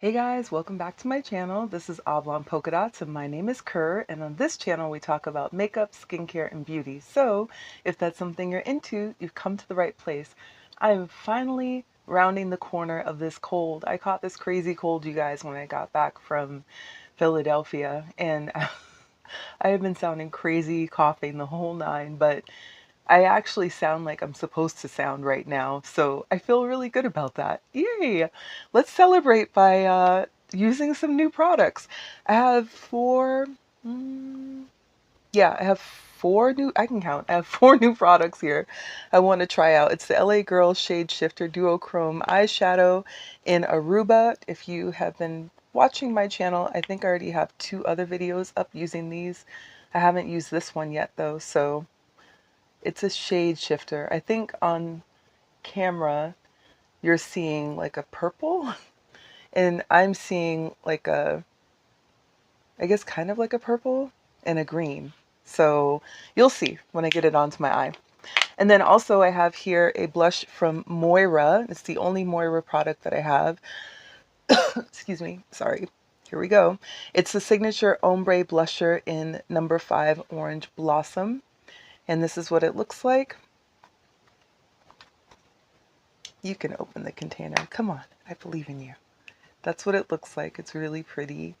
Hey guys, welcome back to my channel. This is Oblong Polka Dots and my name is Kerr, and on this channel we talk about makeup, skincare, and beauty. So if that's something you're into, you've come to the right place. I'm finally rounding the corner of this cold. I caught this crazy cold, you guys, when I got back from Philadelphia, and I have been sounding crazy, coughing the whole nine, but I actually sound like I'm supposed to sound right now, so I feel really good about that. Yay! Let's celebrate by using some new products. I have I have four new, I can count, I have four new products here I want to try out. It's the LA Girl Shade Shifter Duochrome Eyeshadow in Aruba. If you have been watching my channel, I think I already have two other videos up using these. I haven't used this one yet though, so it's a shade shifter. I think on camera you're seeing like a purple and I'm seeing like I guess kind of like a purple and a green. So you'll see when I get it onto my eye. And then also I have here a blush from Moira. It's the only Moira product that I have. Excuse me, sorry. Here we go. It's the signature Ombre blusher in number 5 Orange Blossom. And this is what it looks like. You can open the container. Come on, I believe in you. That's what it looks like. It's really pretty.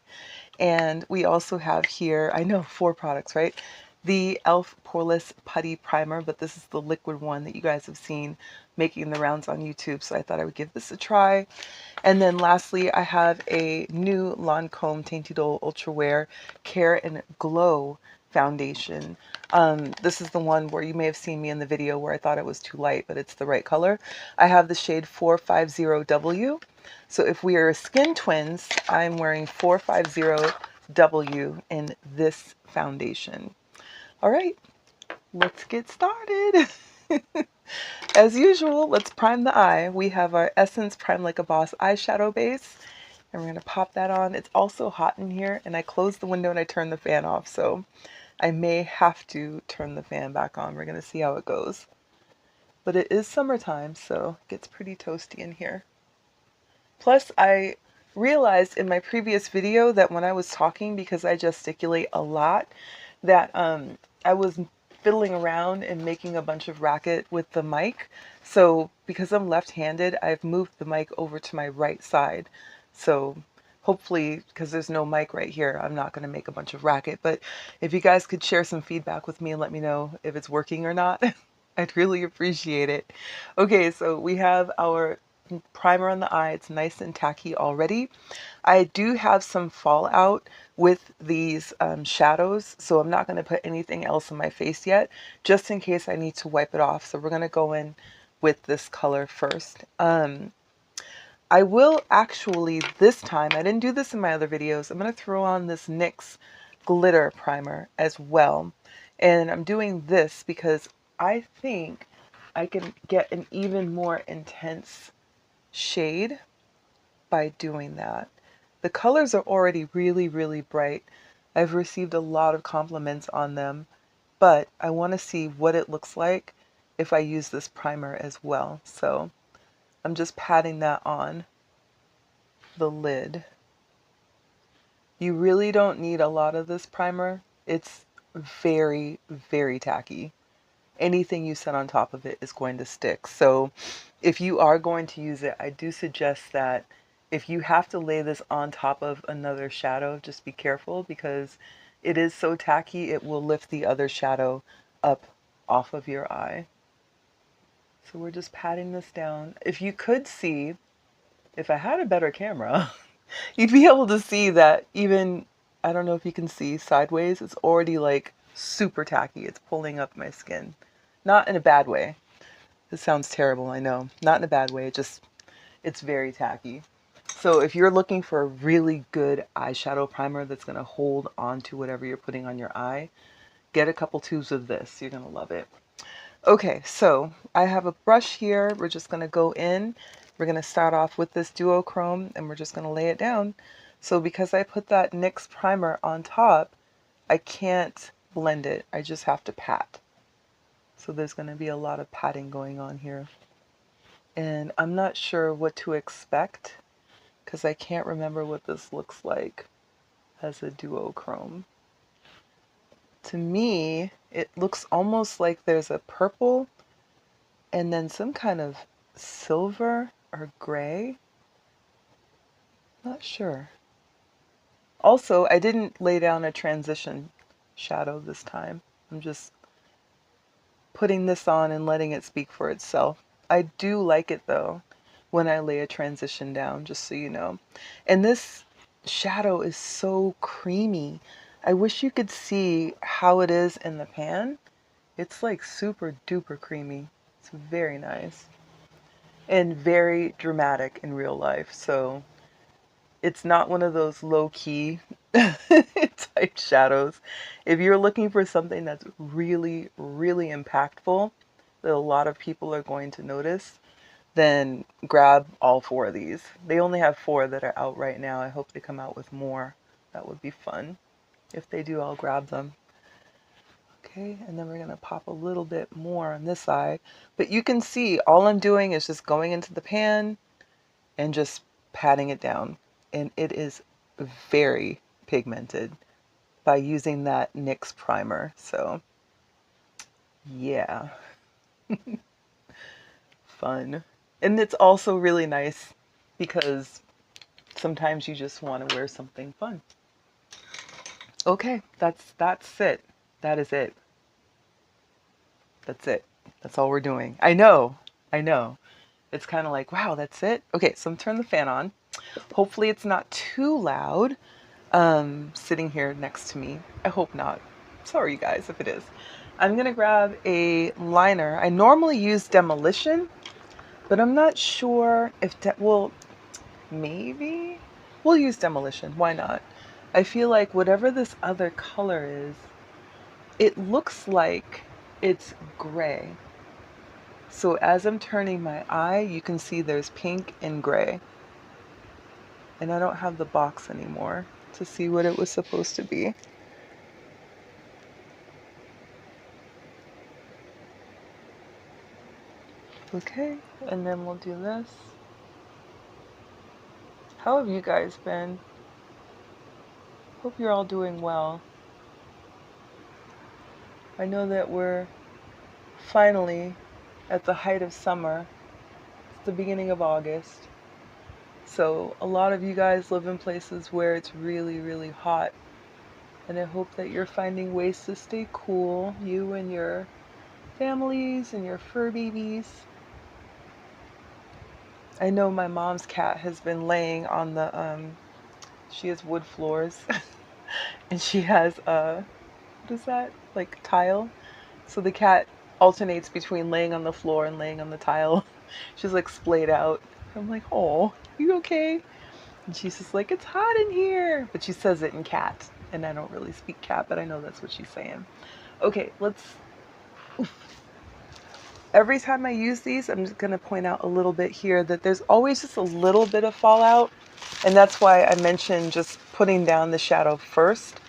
And we also have here, I know 4 products, right? The e.l.f. Poreless Putty Primer, but this is the liquid one that you guys have seen making the rounds on YouTube, so I thought I would give this a try. And then lastly, I have a new Lancome Teint Idole Ultra Wear Care and Glow foundation. This is the one where you may have seen me in the video where I thought it was too light, but it's the right color. I have the shade 450W. So if we are skin twins, I'm wearing 450W in this foundation. All right, let's get started. As usual, let's prime the eye. We have our Essence Prime Like a Boss eyeshadow base, and we're going to pop that on. It's also hot in here, and I closed the window and I turned the fan off, so I may have to turn the fan back on. We're going to see how it goes. But it is summertime, so it gets pretty toasty in here. Plus, I realized in my previous video that when I was talking, because I gesticulate a lot, that I was fiddling around and making a bunch of racket with the mic. So because I'm left-handed, I've moved the mic over to my right side. So hopefully, because there's no mic right here, I'm not going to make a bunch of racket. But if you guys could share some feedback with me and let me know if it's working or not, I'd really appreciate it. Okay, so we have our primer on the eye. It's nice and tacky already. I do have some fallout with these shadows, so I'm not going to put anything else on my face yet, just in case I need to wipe it off. So we're going to go in with this color first. I will actually, this time, I didn't do this in my other videos, I'm going to throw on this NYX glitter primer as well. And I'm doing this because I think I can get an even more intense shade by doing that. The colors are already really, really bright. I've received a lot of compliments on them, but I want to see what it looks like if I use this primer as well. So I'm just patting that on the lid. You really don't need a lot of this primer. It's very, very tacky. Anything you set on top of it is going to stick. So if you are going to use it, I do suggest that if you have to lay this on top of another shadow, just be careful because it is so tacky, it will lift the other shadow up off of your eye. So we're just patting this down. If you could see, if I had a better camera, you'd be able to see that even, I don't know if you can see sideways, it's already like super tacky. It's pulling up my skin. Not in a bad way. This sounds terrible, I know. Not in a bad way, it's very tacky. So if you're looking for a really good eyeshadow primer that's going to hold on to whatever you're putting on your eye, get a couple tubes of this. You're going to love it. Okay, so I have a brush here. We're just going to go in. We're going to start off with this duochrome and we're just going to lay it down. So because I put that NYX primer on top, I can't blend it. I just have to pat. So there's going to be a lot of patting going on here. And I'm not sure what to expect because I can't remember what this looks like as a duochrome. To me, it looks almost like there's a purple and then some kind of silver or gray. Not sure. Also, I didn't lay down a transition shadow this time. I'm just putting this on and letting it speak for itself. I do like it though when I lay a transition down, just so you know. And this shadow is so creamy. I wish you could see how it is in the pan. It's like super duper creamy. It's very nice and very dramatic in real life. So it's not one of those low-key type shadows. If you're looking for something that's really, really impactful that a lot of people are going to notice, then grab all 4 of these. They only have 4 that are out right now. I hope they come out with more. That would be fun. If they do, I'll grab them. Okay, and then we're going to pop a little bit more on this eye. But you can see all I'm doing is just going into the pan and just patting it down. And it is very pigmented by using that NYX primer. So yeah, fun. And it's also really nice because sometimes you just want to wear something fun. Okay, that's it. That is it. That's it. That's all we're doing. I know. It's kind of like, wow, that's it. Okay, so I'm turning the fan on. Hopefully it's not too loud sitting here next to me. I hope not. Sorry, you guys, if it is. I'm going to grab a liner. I normally use Demolition, but I'm not sure if, well, maybe we'll use Demolition. Why not? I feel like whatever this other color is, it looks like it's gray. So as I'm turning my eye, you can see there's pink and gray. And I don't have the box anymore to see what it was supposed to be. Okay, and then we'll do this. How have you guys been? Hope you're all doing well. I know that we're finally at the height of summer. It's the beginning of August. So a lot of you guys live in places where it's really, really hot. And I hope that you're finding ways to stay cool, you and your families and your fur babies. I know my mom's cat has been laying on the, she has wood floors and she has, what is that? Like tile. So the cat alternates between laying on the floor and laying on the tile. She's like splayed out. I'm like, oh, you okay? And she's just like, it's hot in here. But she says it in cat. And I don't really speak cat, but I know that's what she's saying. Okay, let's... Every time I use these, I'm just going to point out a little bit here that there's always just a little bit of fallout. And that's why I mentioned just putting down the shadow first.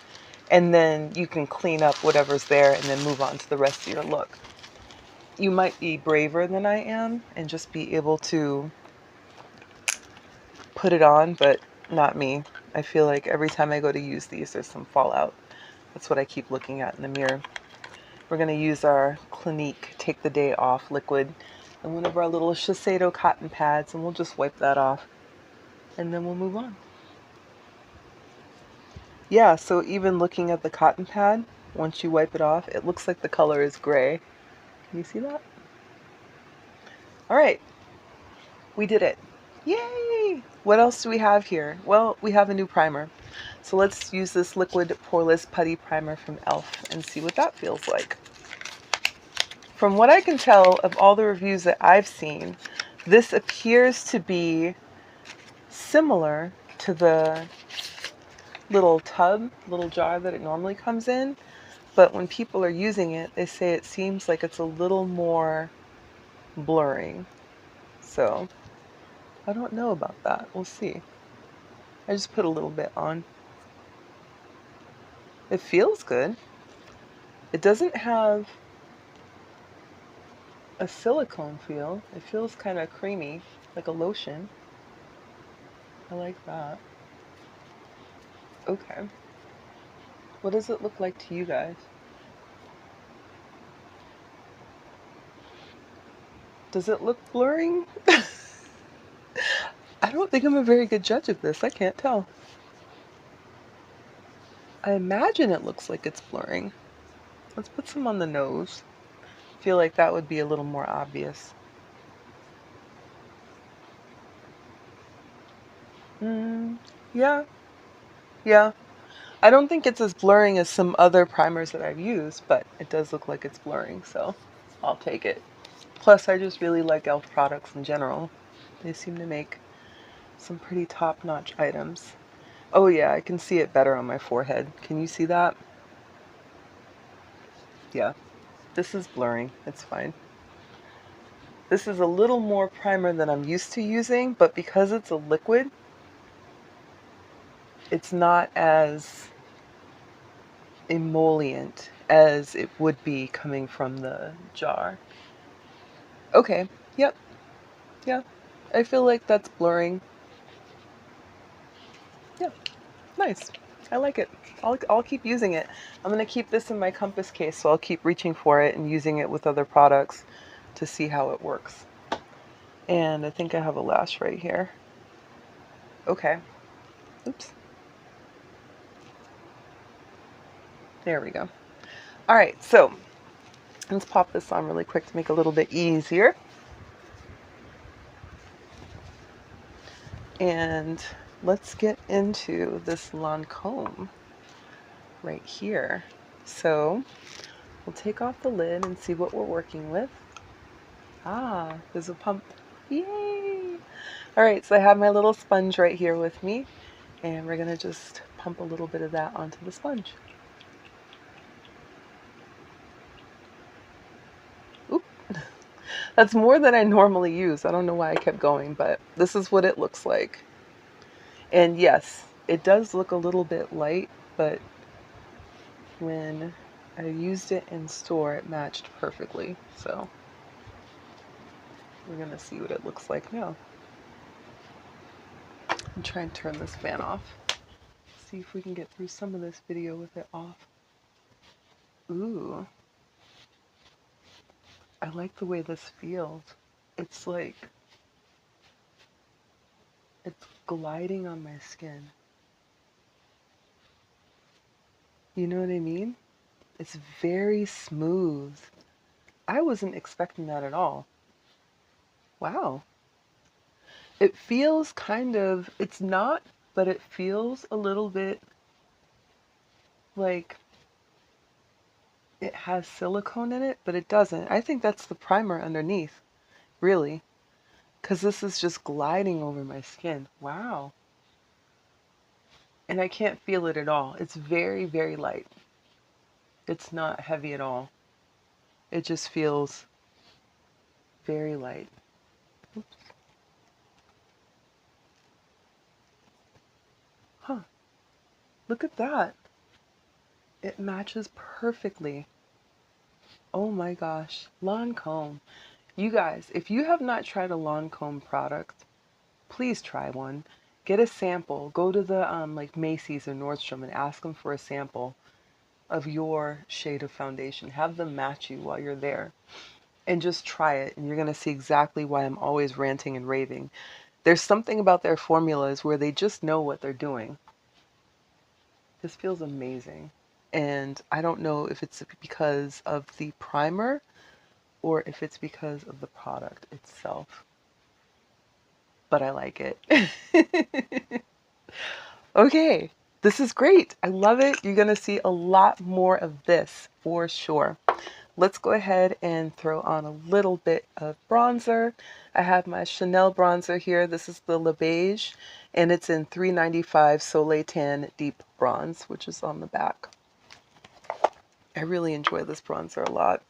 And then you can clean up whatever's there and then move on to the rest of your look. You might be braver than I am and just be able to put it on, but not me. I feel like every time I go to use these, there's some fallout. That's what I keep looking at in the mirror. We're going to use our Clinique Take the Day Off liquid and one of our little Shiseido cotton pads, and we'll just wipe that off. And then we'll move on. Yeah, so even looking at the cotton pad, once you wipe it off, it looks like the color is gray. Can you see that? All right, we did it. Yay! What else do we have here? Well, we have a new primer. So let's use this liquid Poreless Putty primer from e.l.f. and see what that feels like. From what I can tell of all the reviews that I've seen, this appears to be similar to the little tub, little jar that it normally comes in. But when people are using it, they say it seems like it's a little more blurring. So I don't know about that. We'll see. I just put a little bit on. It feels good. It doesn't have a silicone feel. It feels kind of creamy, like a lotion. I like that. Okay. What does it look like to you guys? Does it look blurring? I don't think I'm a very good judge of this. I can't tell. I imagine it looks like it's blurring. Let's put some on the nose. I feel like that would be a little more obvious. Yeah. Yeah. I don't think it's as blurring as some other primers that I've used, but it does look like it's blurring, so I'll take it. Plus, I just really like e.l.f. products in general. They seem to make some pretty top-notch items. Oh yeah, I can see it better on my forehead. Can you see that? Yeah. This is blurring. It's fine. This is a little more primer than I'm used to using, but because it's a liquid, it's not as emollient as it would be coming from the jar. Okay, yep, yeah. I feel like that's blurring. Yeah, nice. I like it. I'll keep using it. I'm going to keep this in my compass case, so I'll keep reaching for it and using it with other products to see how it works. And I think I have a lash right here. Okay. Oops. There we go. All right, so let's pop this on really quick to make it a little bit easier. And let's get into this Lancome right here. So we'll take off the lid and see what we're working with. Ah, there's a pump. Yay! All right, so I have my little sponge right here with me, and we're gonna just pump a little bit of that onto the sponge. Oop. That's more than I normally use. I don't know why I kept going, but this is what it looks like. And yes, it does look a little bit light, but when I used it in store, it matched perfectly. So we're gonna see what it looks like now. I'm trying to turn this fan off. See if we can get through some of this video with it off. Ooh. I like the way this feels. It's like it's gliding on my skin. You know what I mean? It's very smooth. I wasn't expecting that at all. Wow. It feels kind of, it's not, but it feels a little bit like it has silicone in it, but it doesn't. I think that's the primer underneath, really, because this is just gliding over my skin. Wow. And I can't feel it at all. It's very, very light. It's not heavy at all. It just feels very light. Oops. Huh. Look at that. It matches perfectly. Oh my gosh. Lancome. You guys, if you have not tried a Lancome product, please try one. Get a sample. Go to the like Macy's or Nordstrom and ask them for a sample of your shade of foundation. Have them match you while you're there. And just try it, and you're going to see exactly why I'm always ranting and raving. There's something about their formulas where they just know what they're doing. This feels amazing. And I don't know if it's because of the primer or if it's because of the product itself. But I like it. Okay, this is great. I love it. You're going to see a lot more of this for sure. Let's go ahead and throw on a little bit of bronzer. I have my Chanel bronzer here. This is the Beiges, and it's in 395 Soleil Tan Deep Bronze, which is on the back. I really enjoy this bronzer a lot.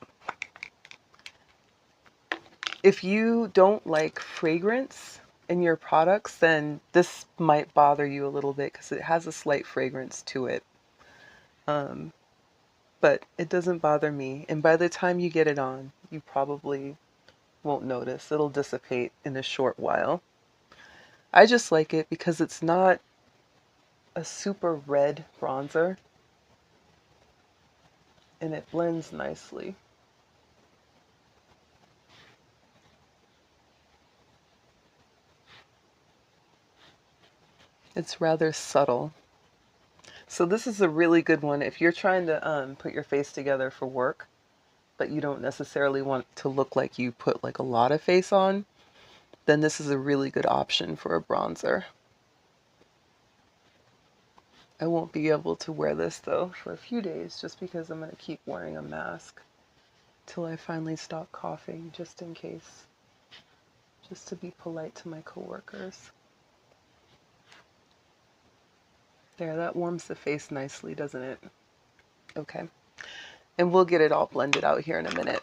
If you don't like fragrance in your products, then this might bother you a little bit because it has a slight fragrance to it. But it doesn't bother me. And by the time you get it on, you probably won't notice. It'll dissipate in a short while. I just like it because it's not a super red bronzer and it blends nicely. It's rather subtle. So this is a really good one if you're trying to put your face together for work, but you don't necessarily want to look like you put like a lot of face on, then this is a really good option for a bronzer. I won't be able to wear this though for a few days just because I'm going to keep wearing a mask till I finally stop coughing, just in case, just to be polite to my coworkers. There, that warms the face nicely, doesn't it? Okay. And we'll get it all blended out here in a minute.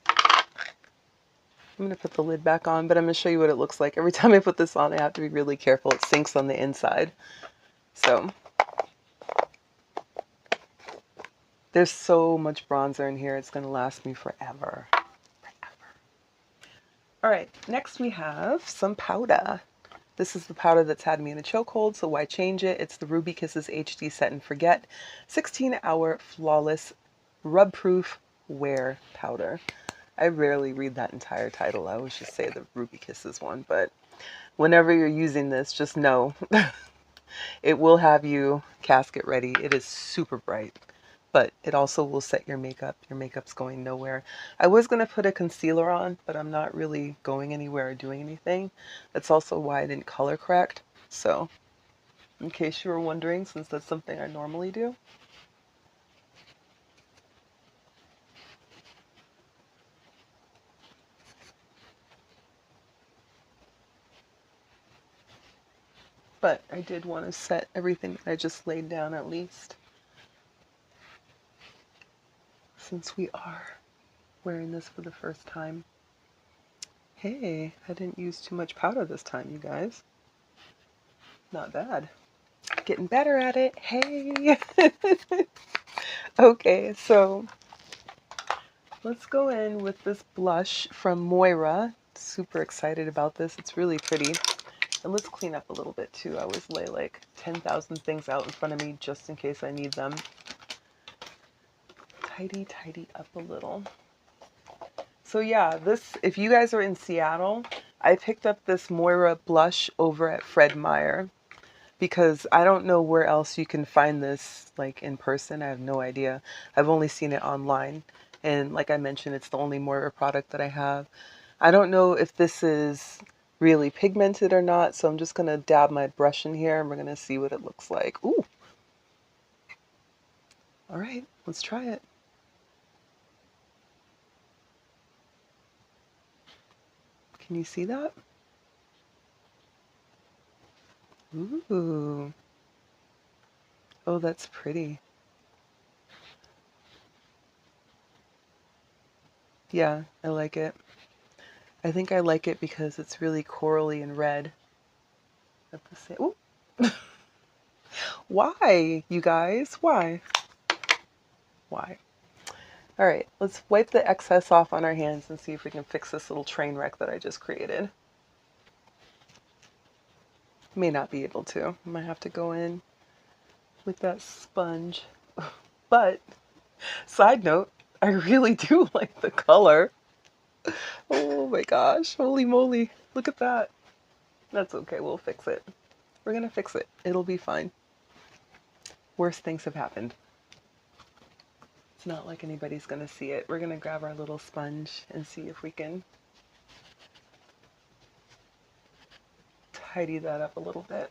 I'm going to put the lid back on, but I'm going to show you what it looks like. Every time I put this on, I have to be really careful. It sinks on the inside. So there's so much bronzer in here. It's going to last me forever. All right, next we have some powder. This is the powder that's had me in a chokehold, so why change it? It's the Ruby Kisses HD Set and Forget 16-hour flawless rub-proof wear powder. I rarely read that entire title. I always just say the Ruby Kisses one, but whenever you're using this, just know it will have you casket ready. It is super bright, but it also will set your makeup. Your makeup's going nowhere. I was going to put a concealer on, but I'm not really going anywhere or doing anything. That's also why I didn't color correct. So, in case you were wondering, since that's something I normally do. But I did want to set everything that I just laid down at least, since we are wearing this for the first time. Hey, I didn't use too much powder this time, you guys. Not bad. Getting better at it. Hey. Okay, so let's go in with this blush from Moira. Super excited about this. It's really pretty. And let's clean up a little bit too. I always lay like 10,000 things out in front of me just in case I need them. Tidy up a little. So yeah, this, if you guys are in Seattle, I picked up this Moira blush over at Fred Meyer because I don't know where else you can find this like in person. I have no idea. I've only seen it online. And like I mentioned, it's the only Moira product that I have. I don't know if this is really pigmented or not, so I'm just going to dab my brush in here and we're going to see what it looks like. Ooh. All right, let's try it. Can you see that? Ooh. Oh, that's pretty. Yeah, I like it. I think I like it because it's really corally and red at the same. Ooh. Why, you guys? Why? Why? All right, let's wipe the excess off on our hands and see if we can fix this little train wreck that I just created. May not be able to. I might have to go in with that sponge. But, side note, I really do like the color. Oh my gosh, holy moly. Look at that. That's okay, we'll fix it. We're gonna fix it. It'll be fine. Worse things have happened. It's not like anybody's gonna see it. We're gonna grab our little sponge and see if we can tidy that up a little bit.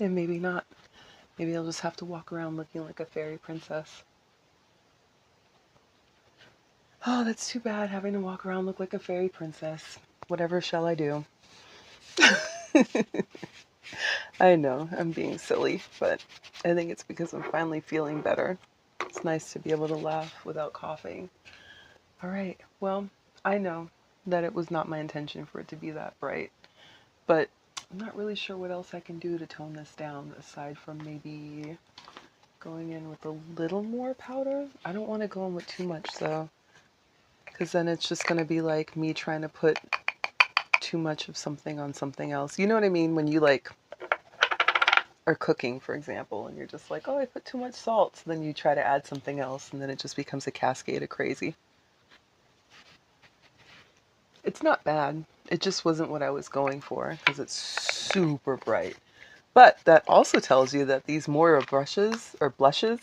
And maybe not. Maybe I'll just have to walk around looking like a fairy princess. Oh, that's too bad, having to walk around look like a fairy princess. Whatever shall I do? I know, I'm being silly, but I think it's because I'm finally feeling better. It's nice to be able to laugh without coughing. All right, well, I know that it was not my intention for it to be that bright, but I'm not really sure what else I can do to tone this down aside from maybe going in with a little more powder. I don't want to go in with too much, so because then it's just going to be like me trying to put too much of something on something else. You know what I mean? When you like are cooking, for example, and you're just like, oh, I put too much salt. So then you try to add something else, and then it just becomes a cascade of crazy. It's not bad. It just wasn't what I was going for because it's super bright. But that also tells you that these Moira brushes, or blushes,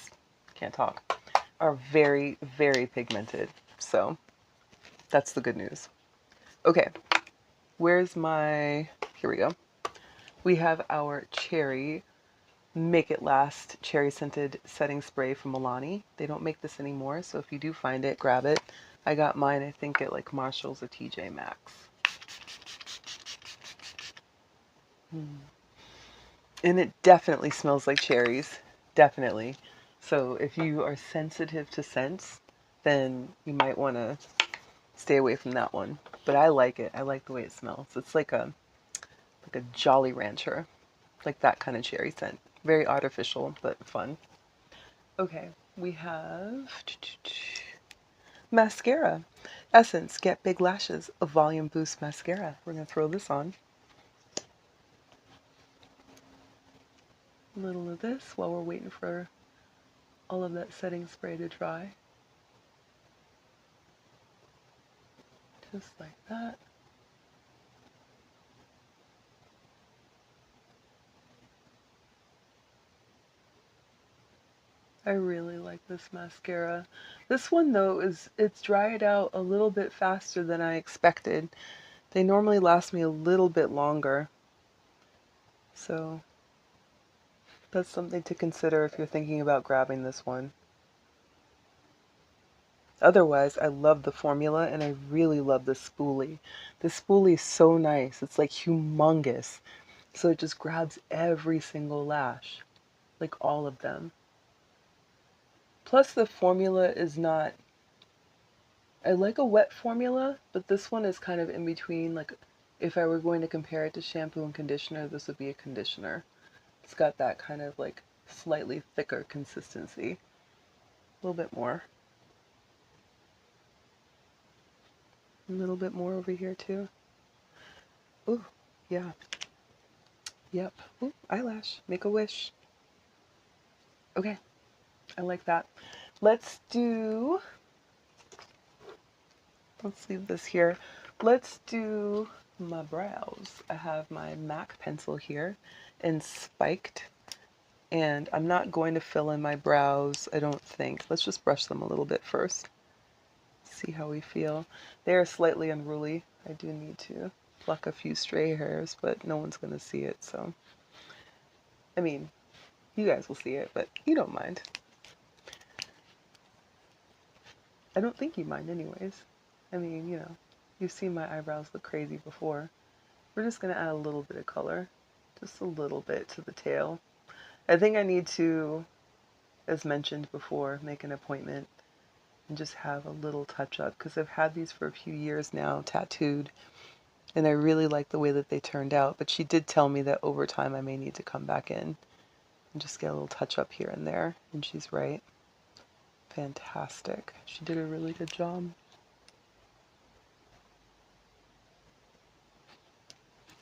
can't talk, are very, very pigmented. So that's the good news. Okay, where's my, here we go. We have our cherry Make It Last cherry scented setting spray from Milani. They don't make this anymore, so if you do find it, grab it. I got mine, I think, at like Marshall's or TJ Maxx. And it definitely smells like cherries. Definitely. So if you are sensitive to scents, then you might want to stay away from that one. But I like it. I like the way it smells. It's like a Jolly Rancher. Like that kind of cherry scent. Very artificial, but fun. Okay, we have mascara. Essence Get Big Lashes, a volume boost mascara. We're going to throw this on. A little of this while we're waiting for all of that setting spray to dry. Just like that. I really like this mascara. This one though it's dried out a little bit faster than I expected. They normally last me a little bit longer. So that's something to consider if you're thinking about grabbing this one. Otherwise, I love the formula and I really love the spoolie. The spoolie is so nice. It's like humongous. So it just grabs every single lash, like all of them. Plus the formula is not, I like a wet formula, but this one is kind of in between. Like if I were going to compare it to shampoo and conditioner, this would be a conditioner. It's got that kind of like slightly thicker consistency. A little bit more. A little bit more over here too. Ooh, yeah. Yep. Ooh, eyelash. Make a wish. Okay. I like that. Let's leave this here. Let's do my brows. I have my MAC pencil here in Spiked, and I'm not going to fill in my brows, I don't think. Let's just brush them a little bit first. See how we feel. They are slightly unruly. I do need to pluck a few stray hairs, but no one's going to see it, so. I mean, you guys will see it, but you don't mind. I don't think you mind anyways. I mean, you know, you've seen my eyebrows look crazy before. We're just going to add a little bit of color. Just a little bit to the tail. I think I need to, as mentioned before, make an appointment and just have a little touch up because I've had these for a few years now, tattooed, and I really like the way that they turned out. But she did tell me that over time I may need to come back in and just get a little touch up here and there, and she's right. Fantastic. She did a really good job.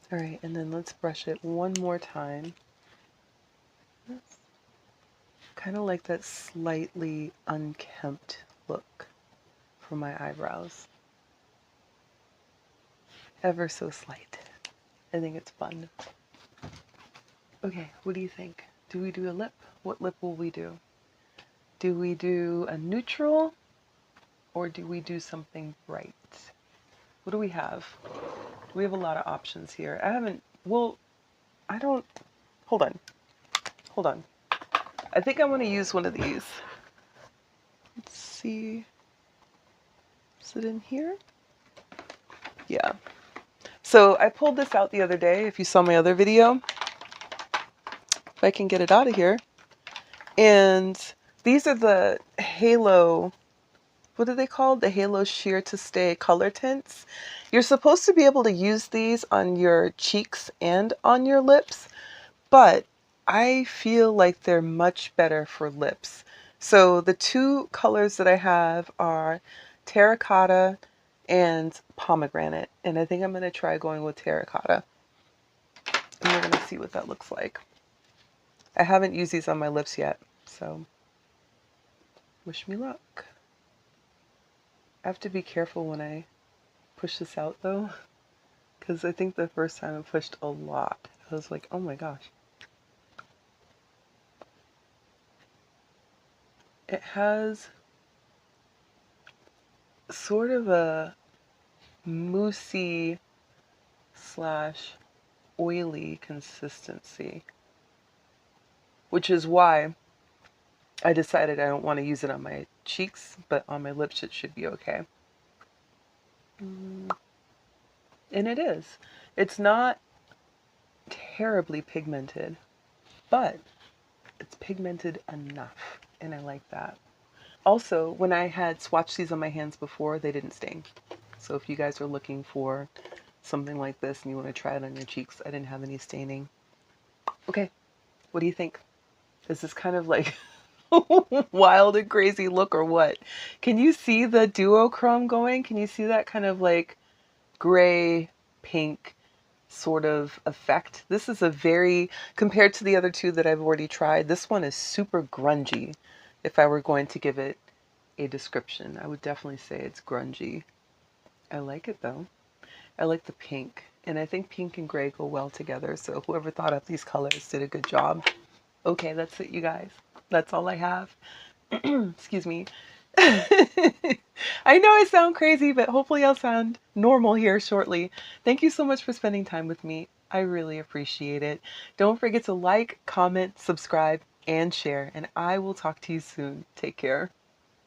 All right, and then let's brush it one more time. Kind of like that slightly unkempt look for my eyebrows. Ever so slight. I think it's fun. Okay, what do you think? Do we do a lip? What lip will we do? Do we do a neutral or do we do something bright? What do we have? We have a lot of options here. Hold on. I think I want to use one of these. Let's see. Is it in here? Yeah. So I pulled this out the other day, if you saw my other video. If I can get it out of here. And these are the Halo, what are they called? The Halo Sheer to Stay color tints. You're supposed to be able to use these on your cheeks and on your lips, but I feel like they're much better for lips. So the two colors that I have are terracotta and pomegranate. And I think I'm going to try going with terracotta. And we're going to see what that looks like. I haven't used these on my lips yet, so wish me luck. I have to be careful when I push this out though, because I think the first time I pushed a lot. I was like, oh my gosh. It has sort of a moussey slash oily consistency, which is why I decided I don't want to use it on my cheeks, but on my lips it should be okay. And it is. It's not terribly pigmented, but it's pigmented enough, and I like that. Also, when I had swatched these on my hands before, they didn't stain. So if you guys are looking for something like this and you want to try it on your cheeks, I didn't have any staining. Okay, what do you think? Is this kind of like wild and crazy look or what? Can you see the duochrome going? Can you see that kind of like gray, pink sort of effect? This is a very, compared to the other two that I've already tried, this one is super grungy. If I were going to give it a description, I would definitely say it's grungy. I like it though. I like the pink, and I think pink and gray go well together, so whoever thought up these colors did a good job. Okay, that's it, you guys. That's all I have. Excuse me. I know I sound crazy, but hopefully I'll sound normal here shortly. Thank you so much for spending time with me. I really appreciate it. Don't forget to like, comment, subscribe, and share, and I will talk to you soon. Take care.